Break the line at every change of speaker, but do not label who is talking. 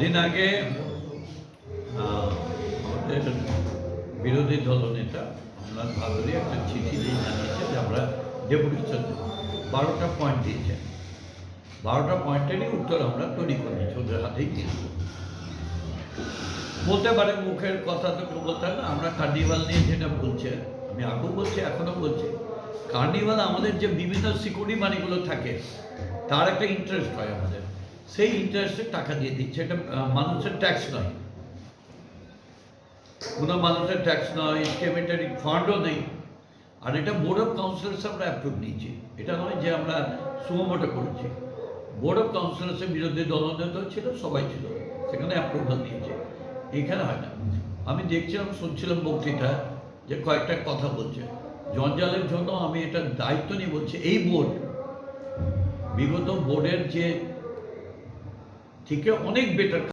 দিন আগে আমাদের বিরোধী দলনেতা আমরা ভাদুরী একটা চিঠি দিয়ে জানিয়েছে যে আমরা ডেপুটেশন দেব। 12টা পয়েন্ট দিয়েছেন। 12টা পয়েন্টেরই উত্তর আমরা তৈরি করেছি, ওদের হাতেই দিয়ে দেবো। বলতে পারে মুখের কথা তো কেউ বলতে হয় না। আমরা কার্নিভাল নিয়ে যেটা বলছে, আমি আগেও বলছি এখনও বলছি, কার্নিভাল আমাদের যে বিভিন্ন সিকিউরিটি মানিগুলো থাকে তার একটা ইন্টারেস্ট হয় আমাদের, সেই ইন্টারেস্টে টাকা দিয়ে দিচ্ছে। এটা মানুষের ট্যাক্স নয়, কোনো মানুষের ট্যাক্স নয়, স্টেমেটারি ফান্ডও নেই। আর এটা বোর্ড অফ কাউন্সিলর্স আমরা অ্যাপ্রুভ নিয়েছি, এটা নয় যে আমরা সুমোটো করেছি। বোর্ড অফ কাউন্সিলর্সের বিরোধী দলনেতাও ছিল, সবাই ছিল, সেখানে অ্যাপ্রুভাল দিয়েছে। এখানে হয় না। আমি দেখছিলাম, শুনছিলাম বক্তৃতা যে কয়েকটা কথা বলছে জঞ্জালের জন্য। আমি এটা দায়িত্ব নিয়ে বলছি, এই বোর্ড বিগত বোর্ডের যে থেকে অনেক বেটার